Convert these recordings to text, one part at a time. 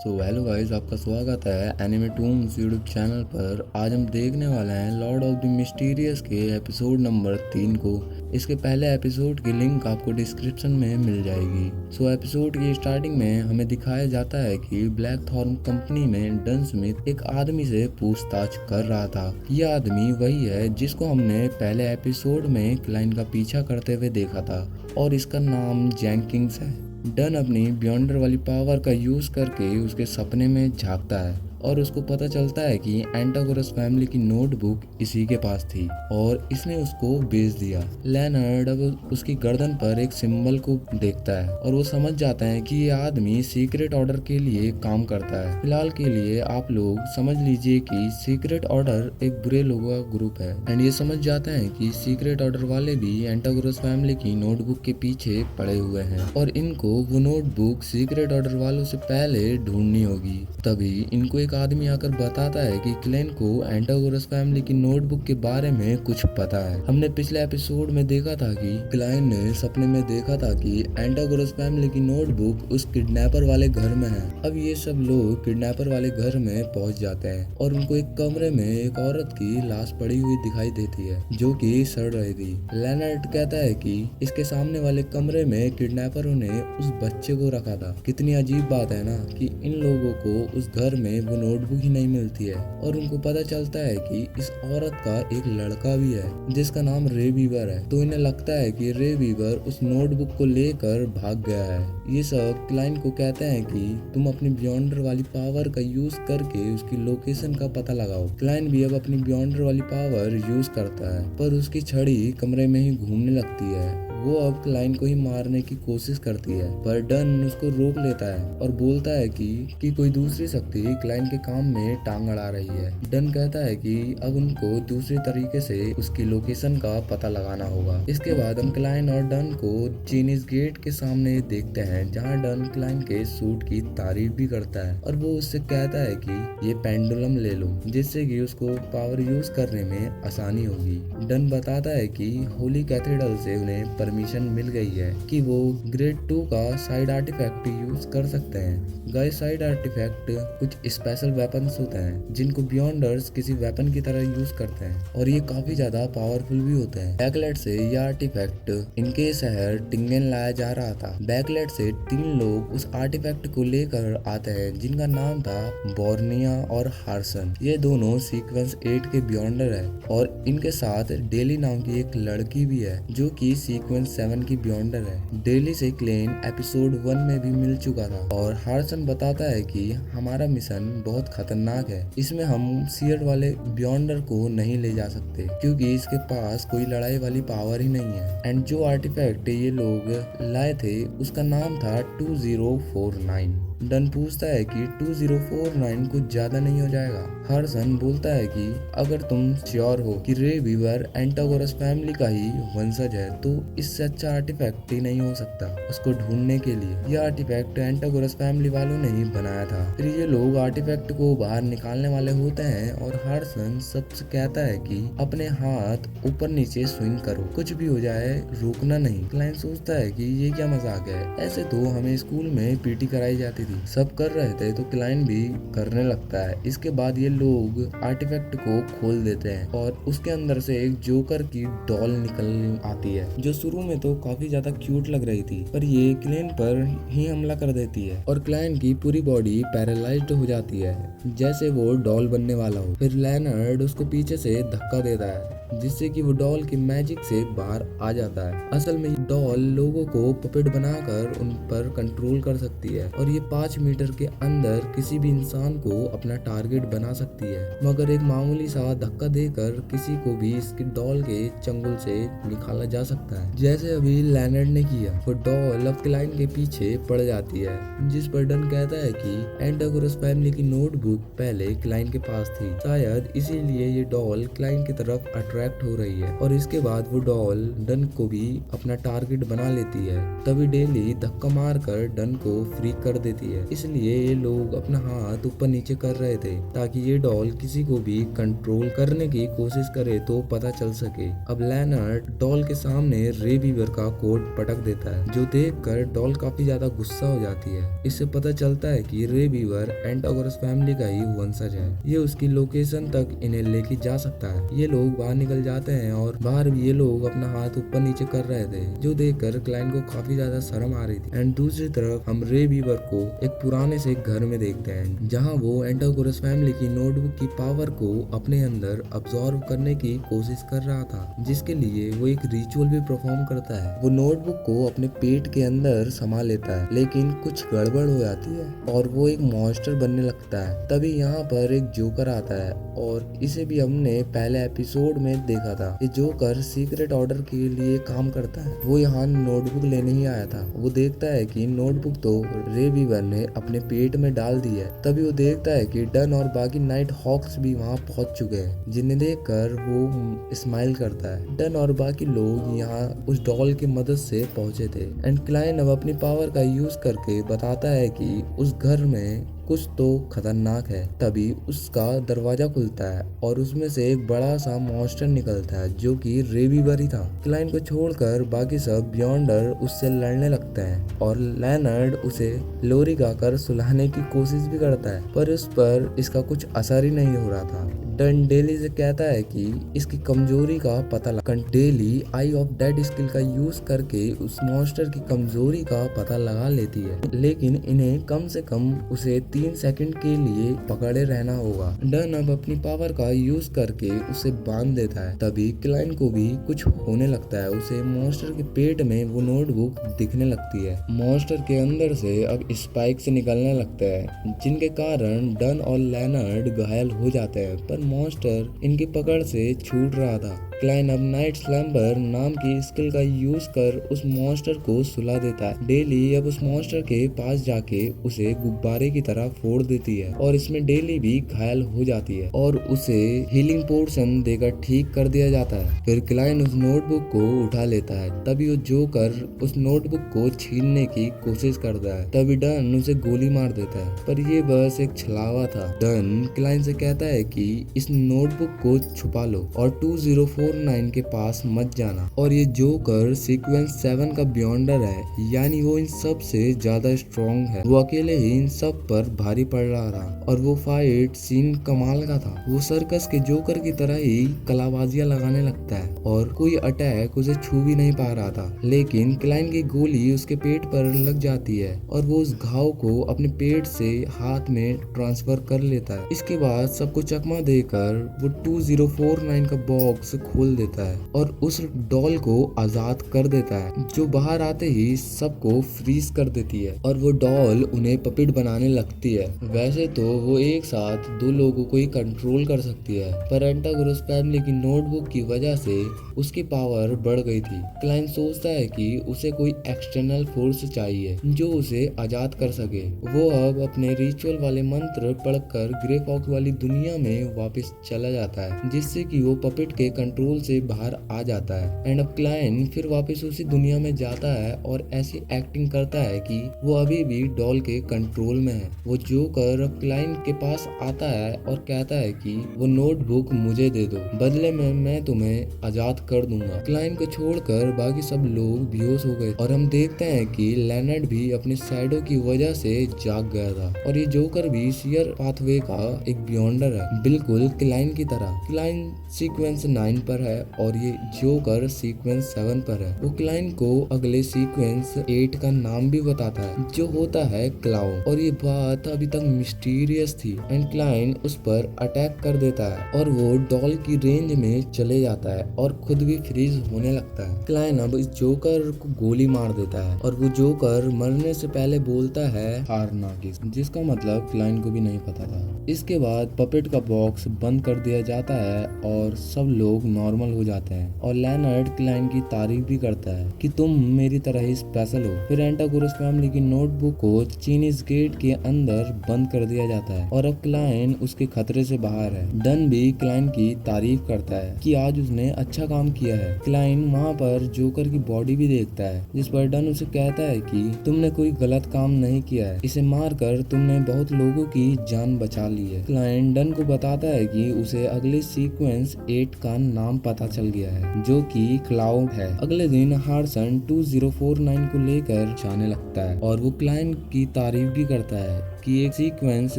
Hello guys, आपका स्वागत है एनिमे टूम्स यूट्यूब चैनल पर। आज हम देखने वाले हैं लॉर्ड ऑफ द मिस्टीरियस के एपिसोड नंबर 3 को। इसके पहले एपिसोड की लिंक आपको डिस्क्रिप्शन में मिल जाएगी। एपिसोड की स्टार्टिंग में हमें दिखाया जाता है कि ब्लैक थॉर्न कंपनी में डन स्मिथ एक आदमी से पूछताछ कर रहा था। यह आदमी वही है जिसको हमने पहले एपिसोड में क्लाइंट का पीछा करते हुए देखा था और इसका नाम जेंकिंस है। डन अपनी बियॉन्डर वाली पावर का यूज करके उसके सपने में झांकता है और उसको पता चलता है कि एंटागोरस फैमिली की नोटबुक इसी के पास थी और इसने उसको बेच दिया। लेनर्ड अब उसकी गर्दन पर एक सिंबल को देखता है और वो समझ जाता है कि ये आदमी सीक्रेट ऑर्डर के लिए काम करता है। फिलहाल के लिए आप लोग समझ लीजिए कि सीक्रेट ऑर्डर एक बुरे लोगों का ग्रुप है एंड ये समझ जाता है कि सीक्रेट ऑर्डर वाले भी एंटागोरस फैमिली की नोटबुक के पीछे पड़े हुए हैं और इनको वो नोटबुक सीक्रेट ऑर्डर वालों से पहले ढूंढनी होगी। तभी इनको एक आदमी आकर बताता है कि क्लेन को एंटागोरस फैमिली की नोटबुक के बारे में कुछ पता है। हमने पिछले एपिसोड में देखा था कि क्लाइन ने सपने में देखा था कि एंटागोरस फैमिली की नोटबुक उस किडनैपर वाले घर में है। अब ये सब लोग किडनैपर वाले घर में पहुंच जाते हैं और उनको एक कमरे में एक औरत की लाश पड़ी हुई दिखाई देती है जो कि सड़ रही थी। लेनर्ड कहता है कि इसके सामने वाले कमरे में किडनैपरों ने उस बच्चे को रखा था। कितनी अजीब बात है ना कि इन लोगों को उस घर में वो नोटबुक ही नहीं मिलती है और उनको पता चलता है कि इस औरत का एक लड़का भी है जिसका नाम रे वीवर है। तो इन्हें लगता है कि रे वीवर उस नोटबुक को लेकर भाग गया है। ये सब क्लाइन को कहते हैं कि तुम अपनी बियॉन्डर वाली पावर का यूज करके उसकी लोकेशन का पता लगाओ। क्लाइन भी अब अपनी बियॉन्डर वाली पावर यूज करता है पर उसकी छड़ी कमरे में ही घूमने लगती है। वो अब क्लाइन को ही मारने की कोशिश करती है पर डन उसको रोक लेता है और बोलता है कि कोई दूसरी शक्ति क्लाइन के काम में टांग अड़ा रही है। डन कहता है कि अब उनको दूसरी तरीके से उसकी लोकेशन का पता लगाना होगा। इसके बाद हम क्लाइन और डन को चीनीज गेट के सामने देखते हैं जहाँ डन क्लाइन के सूट की तारीफ भी करता है और वो उससे कहता है कि ये पेंडुलम ले लो जिससे कि उसको पावर यूज करने में आसानी होगी। डन बताता है कि होली कैथेड्रल से उन्हें परमिशन मिल गई है कि वो ग्रेड 2 का साइड आर्टिफैक्ट यूज कर सकते हैं। गाइस, साइड आर्टिफैक्ट कुछ स्पेशल वेपन्स होते हैं जिनको बियॉन्डर्स किसी वेपन की तरह यूज करते हैं और ये काफी ज्यादा पावरफुल भी होते हैं। बैकलेट से यह आर्टिफैक्ट इनके शहर टिंगेन लाया जा रहा था। बैकलेट से 3 लोग उस आर्टिफैक्ट को लेकर आते हैं जिनका नाम था बोर्निया और हार्सन। ये दोनों सीक्वेंस 8 के बियॉन्डर है और इनके साथ डेली नाम की एक लड़की भी है जो कि सीक्वेंस 7 की बियॉन्डर है। डेली से क्लेन एपिसोड 1 में भी मिल चुका था और हार्सन बताता है कि हमारा मिशन बहुत खतरनाक है, इसमें हम सीयर वाले बियॉन्डर को नहीं ले जा सकते क्योंकि इसके पास कोई लड़ाई वाली पावर ही नहीं है। एंड जो आर्टिफैक्ट ये लोग लाए थे उसका नाम था 2049। डन पूछता है कि 2049 कुछ ज्यादा नहीं हो जाएगा। हार्सन बोलता है कि अगर तुम श्योर हो कि रे वीवर एंटागोरस फैमिली का ही वंशज है तो इससे अच्छा आर्टिफैक्ट ही नहीं हो सकता उसको ढूंढने के लिए। यह आर्टिफैक्ट एंटागोरस फैमिली वालों ने ही बनाया था। फिर ये लोग आर्टिफैक्ट को बाहर निकालने वाले होते हैं और हार्सन सबसे कहता है कि अपने हाथ ऊपर नीचे स्विंग करो, कुछ भी हो जाए रोकना नहीं। क्लाइंट सोचता है कि ये क्या मजाक है, ऐसे तो हमें स्कूल में पीटी कराई जाती थी। सब कर रहे थे तो क्लाइंट भी करने लगता है। इसके बाद ये लोग आर्टिफैक्ट को खोल देते हैं और उसके अंदर से एक जोकर की डॉल निकल आती है जो शुरू में तो काफी ज्यादा क्यूट लग रही थी पर ये क्लेन पर ही हमला कर देती है और क्लाइंट की पूरी बॉडी पैरालाइज्ड हो जाती है जैसे वो डॉल बनने वाला हो। फिर लेनर्ड उसको पीछे से धक्का देता है जिससे कि वो डॉल की मैजिक से बाहर आ जाता है। असल में डॉल लोगों को पपेट बनाकर उन पर कंट्रोल कर सकती है और ये 5 मीटर के अंदर किसी भी इंसान को अपना टारगेट बना सकती है मगर एक मामूली सा धक्का देकर किसी को भी इसके डॉल के चंगुल से निकाला जा सकता है जैसे अभी लेनर्ड ने किया। वो डॉल अब क्लाइन के पीछे पड़ जाती है जिस पर डन कहता है कि एंटागोरस फैमिली की नोटबुक पहले क्लाइन के पास थी, शायद इसीलिए ये डॉल क्लाइन की तरफ अट्रैक्ट हो रही है और इसके बाद वो डॉल डन को भी अपना टारगेट बना लेती है। तभी डेली धक्का मारकर डन को फ्री कर देती है, इसलिए ये लोग अपना हाथ ऊपर नीचे कर रहे थे ताकि ये डॉल किसी को भी कंट्रोल करने की कोशिश करे तो पता चल सके। अब लेनर्ड डॉल के सामने रे वीवर का कोट पटक देता है, जो देखकर डॉल काफी ज्यादा गुस्सा हो जाती है। इससे पता चलता है कि रे वीवर एंटागोरस फैमिली का ही वंशज है। ये उसकी लोकेशन तक इन्हें लेके जा सकता है। ये लोग बाहर निकल जाते हैं और बाहर भी ये लोग अपना हाथ ऊपर नीचे कर रहे थे, जो देखकर क्लाइन को काफी ज्यादा शर्म आ रही थी। एंड दूसरी तरफ हम रे वीवर को एक पुराने से घर में देखते हैं, जहाँ वो एंटागोरस फैमिली की नोटबुक की पावर को अपने अंदर अब्सॉर्ब करने की कोशिश कर रहा था, जिसके लिए वो एक रिचुअल भी परफॉर्म करता है। वो नोटबुक को अपने पेट के अंदर समा लेता है, लेकिन कुछ गड़बड़ हो जाती है और वो एक मॉन्स्टर बनने लगता है। तभी यहाँ पर एक जोकर आता है और इसे भी हमने पहले एपिसोड में देखा था। ये जोकर सीक्रेट ऑर्डर के लिए काम करता है। वो यहाँ नोटबुक लेने ही आया था। वो देखता है कि नोटबुक तो रे वीवर ने अपने पेट में डाल दी है। तभी वो देखता है कि डन और बाकी नाइट हॉक्स भी वहाँ पहुँच चुके हैं, जिन्हें देखकर वो स्माइल करता है। डन और बाकी लोग यहाँ उस डॉल की मदद से पहुँचे थे। एंड क्लाइन अब अपनी पावर का यूज करके बताता है कि उस घर में कुछ तो खतरनाक है। तभी उसका दरवाजा खुलता है और उसमें से एक बड़ा सा मॉन्स्टर निकलता है, जो कि रे वीवर ही था। क्लाइन को छोड़कर बाकी सब बियॉन्डर उससे लड़ने लगते हैं और लेनर्ड उसे लोरी गाकर सुलाने की कोशिश भी करता है, पर उस पर इसका कुछ असर ही नहीं हो रहा था। डन डेली से कहता है कि इसकी कमजोरी का पता लगा। Daily I of dead skill का यूज करके उस मॉन्स्टर की कमजोरी का पता लगा लेती है, लेकिन इन्हें कम से कम उसे 3 सेकंड के लिए पकड़े रहना होगा। डन अब अपनी पावर का यूज करके उसे बांध देता है। तभी क्लाइन को भी कुछ होने लगता है। उसे मॉन्स्टर के पेट में वो नोटबुक दिखने लगती है। मॉन्स्टर के अंदर से अब स्पाइक्स निकलने लगते हैं, जिनके कारण डन और लेनर्ड घायल हो जाते हैं, पर मॉन्स्टर इनकी पकड़ से छूट रहा था। क्लाइन अब नाइट स्लैम्बर नाम की स्किल का यूज कर उस मॉन्स्टर को सुला देता है। डेली अब उस मॉन्स्टर के पास जाके उसे गुब्बारे की तरह फोड़ देती है और इसमें डेली भी घायल हो जाती है और उसे हीलिंग पोर्शन देकर ठीक कर दिया जाता है। फिर क्लाइन उस नोटबुक को उठा लेता है। तभी वो जोकर उस नोटबुक को छीनने की कोशिश करता है। तभी डन उसे गोली मार देता है, पर ये बस एक छलावा था। डन क्लाइन से कहता है कि इस नोटबुक को छुपा लो और 2049 के पास मत जाना। और ये जोकर सीक्वेंस 7 का बियॉन्डर है, यानी वो इन सब से ज्यादा स्ट्रॉन्ग है। वो अकेले ही इन सब पर भारी पड़ रहा था और वो फाइट सीन कमाल का था। वो सर्कस के जोकर की तरह ही कलाबाजियां लगाने लगता है और कोई अटैक उसे छू भी नहीं पा रहा था, लेकिन क्लाइन की गोली उसके पेट पर लग जाती है और वो उस घाव को अपने पेट से हाथ में ट्रांसफर कर लेता है। इसके बाद सबको चकमा देकर वो 2049 का बॉक्स खोल देता है और उस डॉल को आजाद कर देता है, जो बाहर आते ही सबको फ्रीज कर देती है और वो डॉल उन्हें पपेट बनाने लगती है। वैसे तो वो एक साथ 2 लोगों को ही कंट्रोल कर सकती है, पर एंटागोरस फैमिली की नोटबुक की वजह से उसकी पावर बढ़ गई थी। क्लाइन सोचता है कि उसे कोई एक्सटर्नल फोर्स चाहिए जो उसे आजाद कर सके। वो अब अपने रिचुअल वाले मंत्र पढ़कर ग्रे फॉक्स वाली दुनिया में वापस चला जाता है, जिससे कि वो पपेट के कंट्रोल से बाहर आ जाता है। एंड अब क्लाइन फिर वापस उसी दुनिया में जाता है और ऐसी एक्टिंग करता है कि वो अभी भी डॉल के कंट्रोल में है। वो जोकर अब क्लाइन के पास आता है और कहता है कि वो नोटबुक मुझे दे दो, बदले में मैं तुम्हें आजाद कर दूंगा। क्लाइन को छोड़कर बाकी सब लोग बेहोश हो गए और हम देखते हैं कि लेनर्ड भी अपने शैडो की वजह से जाग गया था और ये जोकर भी शेयर पाथवे का एक बियॉन्डर है, बिल्कुल क्लाइन की तरह। क्लाइन सीक्वेंस 9 पर है और ये जोकर सीक्वेंस 7 पर है। वो क्लाइन को अगले सीक्वेंस 8 का नाम भी बताता है, जो होता है क्लाउन, और ये बात अभी तक मिस्टीरियस थी। एंड क्लाइन उस पर अटैक कर देता है और वो डॉल की रेंज में चले जाता है और खुद भी फ्रीज होने लगता है। क्लाइन अब इस जोकर को गोली मार देता है और वो जोकर मरने से पहले बोलता है हारना, जिसका मतलब क्लाइन को भी नहीं पता था। इसके बाद पपेट का बॉक्स बंद कर दिया जाता है और सब लोग नॉर्मल हो जाते हैं और लेनर्ड क्लाइन की तारीफ भी करता है कि तुम मेरी तरह ही स्पेशल हो। फिर एंटागोरस फैमिली की नोटबुक को चीनीज गेट के अंदर बंद कर दिया जाता है और अब क्लाइन उसके खतरे से बाहर है। डन भी क्लाइन की तारीफ करता है कि आज उसने अच्छा काम किया है। क्लाइन वहाँ पर जोकर की बॉडी भी देखता है, जिस पर डन उसे कहता है कि तुमने कोई गलत काम नहीं किया है, इसे मारकर तुमने बहुत लोगों की जान बचा ली है। क्लाइन डन को बताता है कि उसे अगले सीक्वेंस 8 का नाम पता चल गया है, जो कि क्लाउड है। अगले दिन हार्सन 2049 को लेकर जाने लगता है और वो क्लाइन की तारीफ भी करता है कि एक सीक्वेंस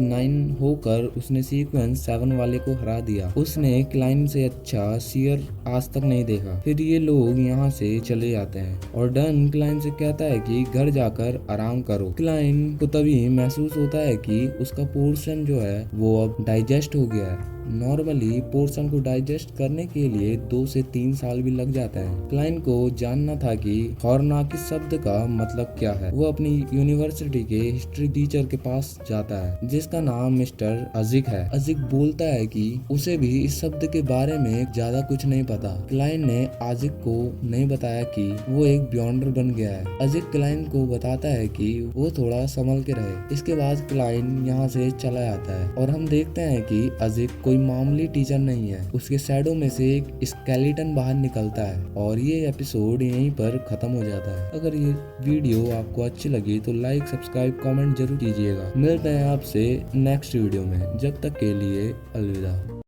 9 होकर उसने सीक्वेंस 7 वाले को हरा दिया। उसने क्लाइन से अच्छा सीयर आज तक नहीं देखा। फिर ये लोग यहाँ से चले जाते हैं और डन क्लाइन से कहता है कि घर जाकर आराम करो। क्लाइन को तभी महसूस होता है कि उसका पोर्शन जो है वो अब डाइजेस्ट हो गया है। नॉर्मली पोर्शन को डाइजेस्ट करने के लिए 2 से 3 साल भी लग जाता है। क्लाइन को जानना था कि हॉर्नाकिस शब्द का मतलब क्या है। वो अपनी यूनिवर्सिटी के हिस्ट्री टीचर के पास जाता है, जिसका नाम मिस्टर अजिक है। अजिक बोलता है कि उसे भी इस शब्द के बारे में ज्यादा कुछ नहीं पता। क्लाइन ने अजिक को नहीं बताया कि वो एक बियॉन्डर बन गया है। अजिक क्लाइन को बताता है कि वो थोड़ा संभल के रहे। इसके बाद क्लाइन यहाँ से चला जाता है और हम देखते हैं कि अजिक कोई मामूली टीचर नहीं है। उसके शैडो में से एक स्केलेटन बाहर निकलता है और ये एपिसोड यहीं पर खत्म हो जाता है। अगर ये वीडियो आपको अच्छी लगी तो लाइक, सब्सक्राइब, कमेंट जरूर कीजिएगा। मिलते हैं आपसे नेक्स्ट वीडियो में। जब तक के लिए अलविदा।